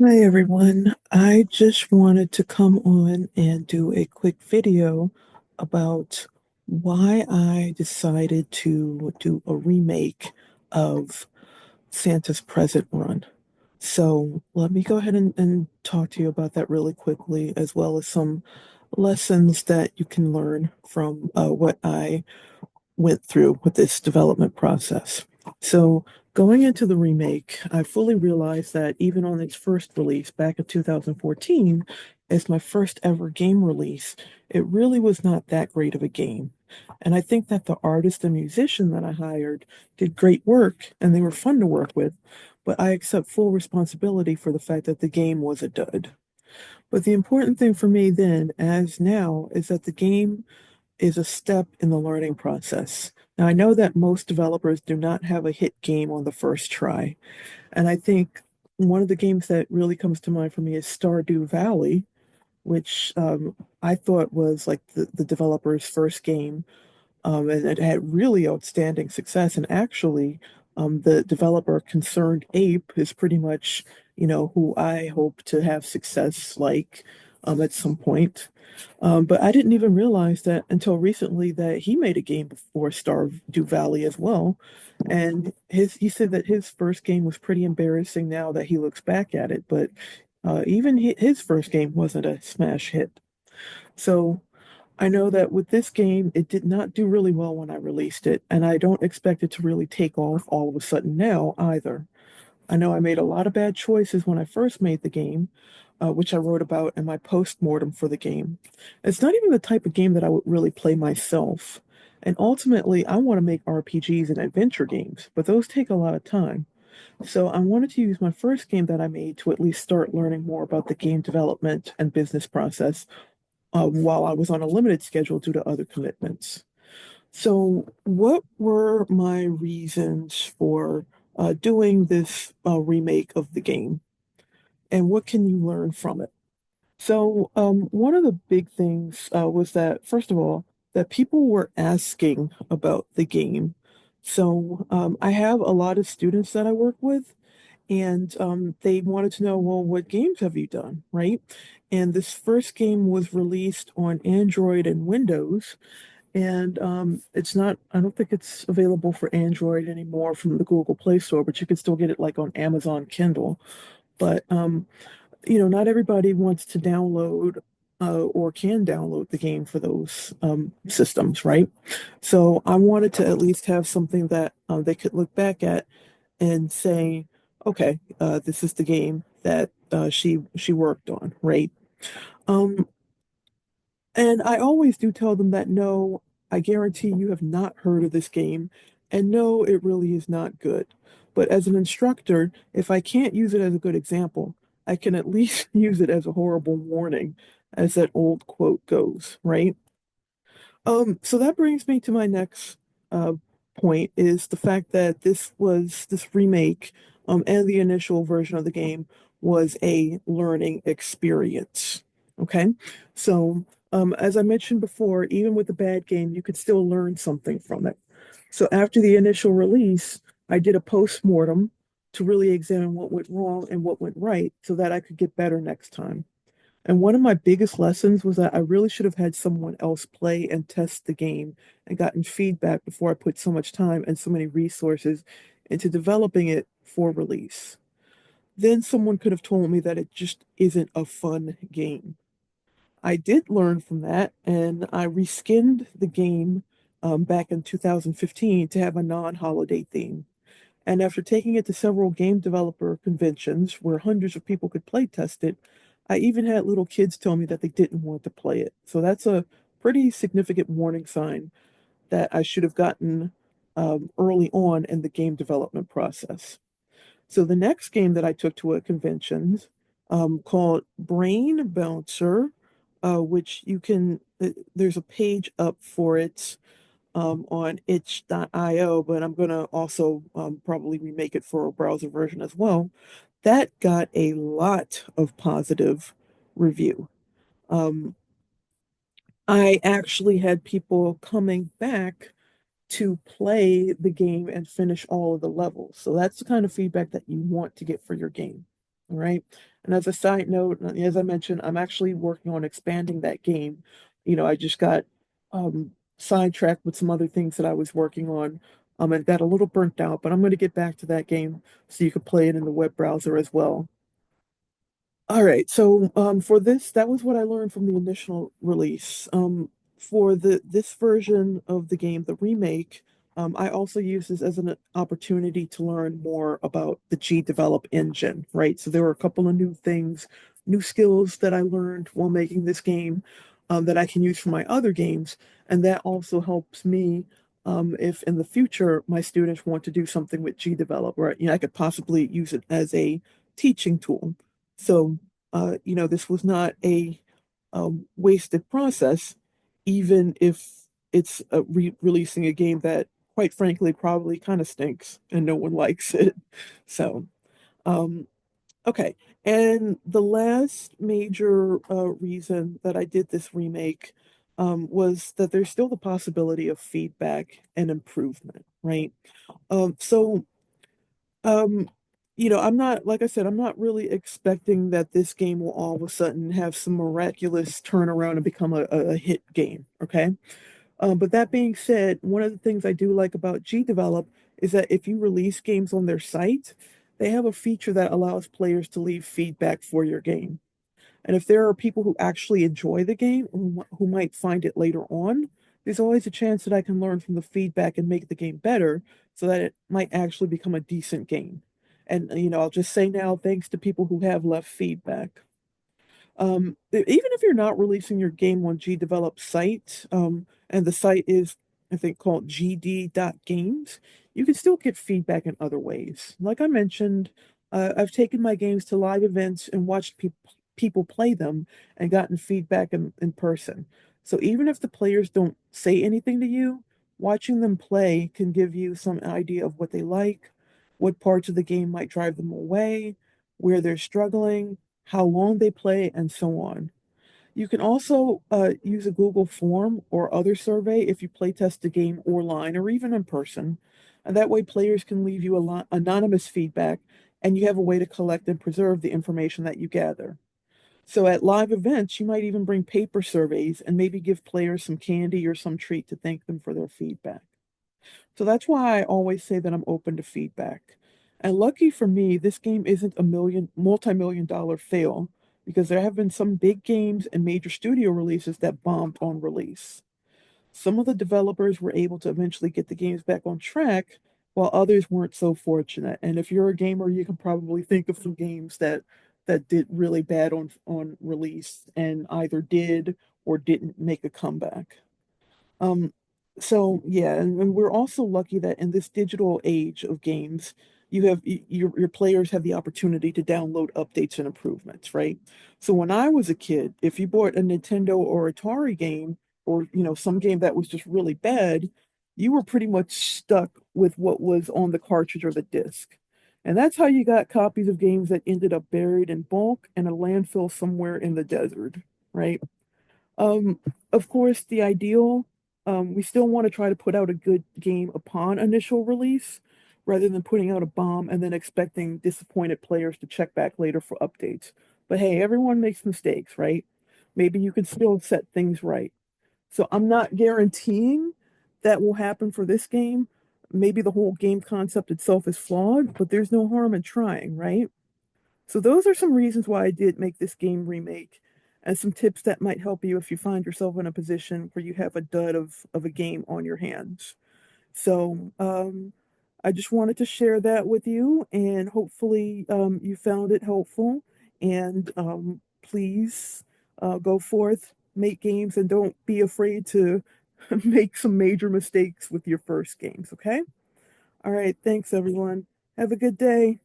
Hi everyone. I just wanted to come on and do a quick video about why I decided to do a remake of Santa's Present Run. So let me go ahead and talk to you about that really quickly, as well as some lessons that you can learn from what I went through with this development process. So, going into the remake, I fully realized that even on its first release back in 2014, as my first ever game release, it really was not that great of a game. And I think that the artist and musician that I hired did great work and they were fun to work with, but I accept full responsibility for the fact that the game was a dud. But the important thing for me then, as now, is that the game is a step in the learning process. Now, I know that most developers do not have a hit game on the first try. And I think one of the games that really comes to mind for me is Stardew Valley, which I thought was like the developer's first game, and it had really outstanding success. And actually, the developer Concerned Ape is pretty much, who I hope to have success like at some point. But I didn't even realize that until recently that he made a game before Stardew Valley as well. And he said that his first game was pretty embarrassing now that he looks back at it. But even his first game wasn't a smash hit. So I know that with this game, it did not do really well when I released it, and I don't expect it to really take off all of a sudden now either. I know I made a lot of bad choices when I first made the game, which I wrote about in my post-mortem for the game. It's not even the type of game that I would really play myself. And ultimately, I want to make RPGs and adventure games, but those take a lot of time. So I wanted to use my first game that I made to at least start learning more about the game development and business process while I was on a limited schedule due to other commitments. So, what were my reasons for doing this remake of the game, and what can you learn from it? So, one of the big things was that, first of all, that people were asking about the game. So, I have a lot of students that I work with, and they wanted to know, well, what games have you done, right? And this first game was released on Android and Windows, and it's not, I don't think it's available for Android anymore from the Google Play Store, but you can still get it like on Amazon Kindle. But not everybody wants to download or can download the game for those systems, right? So I wanted to at least have something that they could look back at and say, okay, this is the game that she worked on, right? Um, and I always do tell them that no, I guarantee you have not heard of this game, and no, it really is not good. But as an instructor, if I can't use it as a good example, I can at least use it as a horrible warning, as that old quote goes, right? So that brings me to my next uh, point is the fact that this remake, and the initial version of the game was a learning experience. Okay, so as I mentioned before, even with a bad game, you could still learn something from it. So after the initial release, I did a post-mortem to really examine what went wrong and what went right so that I could get better next time. And one of my biggest lessons was that I really should have had someone else play and test the game and gotten feedback before I put so much time and so many resources into developing it for release. Then someone could have told me that it just isn't a fun game. I did learn from that, and I reskinned the game back in 2015 to have a non-holiday theme. And after taking it to several game developer conventions where hundreds of people could play test it, I even had little kids tell me that they didn't want to play it. So that's a pretty significant warning sign that I should have gotten early on in the game development process. So the next game that I took to a convention called Brain Bouncer, which there's a page up for it on itch.io, but I'm going to also probably remake it for a browser version as well. That got a lot of positive review. Um, I actually had people coming back to play the game and finish all of the levels. So that's the kind of feedback that you want to get for your game. All right. And as a side note, as I mentioned, I'm actually working on expanding that game. I just got sidetracked with some other things that I was working on, and got a little burnt out, but I'm going to get back to that game so you can play it in the web browser as well. All right, so for this, that was what I learned from the initial release. For this version of the game, the remake, I also use this as an opportunity to learn more about the G Develop engine, right? So there were a couple of new things, new skills that I learned while making this game, that I can use for my other games, and that also helps me, if in the future my students want to do something with G Develop, or I could possibly use it as a teaching tool. So, this was not a wasted process, even if it's releasing a game that, quite frankly, probably kind of stinks and no one likes it. So, um, okay. And the last major reason that I did this remake was that there's still the possibility of feedback and improvement, right? So um, I'm not, like I said, I'm not really expecting that this game will all of a sudden have some miraculous turnaround and become a hit game, okay? But that being said, one of the things I do like about GDevelop is that if you release games on their site, they have a feature that allows players to leave feedback for your game. And if there are people who actually enjoy the game, who might find it later on, there's always a chance that I can learn from the feedback and make the game better so that it might actually become a decent game. And, I'll just say now, thanks to people who have left feedback. Even if you're not releasing your game on GDevelop's site, and the site is, I think, called gd.games, you can still get feedback in other ways. Like I mentioned, I've taken my games to live events and watched people play them and gotten feedback in person. So even if the players don't say anything to you, watching them play can give you some idea of what they like, what parts of the game might drive them away, where they're struggling, how long they play, and so on. You can also use a Google form or other survey if you play test a game online or even in person. And that way, players can leave you a lot anonymous feedback, and you have a way to collect and preserve the information that you gather. So at live events, you might even bring paper surveys and maybe give players some candy or some treat to thank them for their feedback. So that's why I always say that I'm open to feedback. And lucky for me, this game isn't a multi-million dollar fail because there have been some big games and major studio releases that bombed on release. Some of the developers were able to eventually get the games back on track, while others weren't so fortunate. And if you're a gamer, you can probably think of some games that did really bad on release and either did or didn't make a comeback. Um, so yeah, and we're also lucky that in this digital age of games, your players have the opportunity to download updates and improvements, right? So when I was a kid, if you bought a Nintendo or Atari game, or some game that was just really bad, you were pretty much stuck with what was on the cartridge or the disc. And that's how you got copies of games that ended up buried in bulk in a landfill somewhere in the desert, right? Um, of course, the ideal, we still want to try to put out a good game upon initial release rather than putting out a bomb and then expecting disappointed players to check back later for updates. But hey, everyone makes mistakes, right? Maybe you can still set things right. So I'm not guaranteeing that will happen for this game. Maybe the whole game concept itself is flawed, but there's no harm in trying, right? So those are some reasons why I did make this game remake, and some tips that might help you if you find yourself in a position where you have a dud of a game on your hands. So I just wanted to share that with you, and hopefully you found it helpful. And please go forth, make games, and don't be afraid to make some major mistakes with your first games, okay? All right, thanks everyone. Have a good day.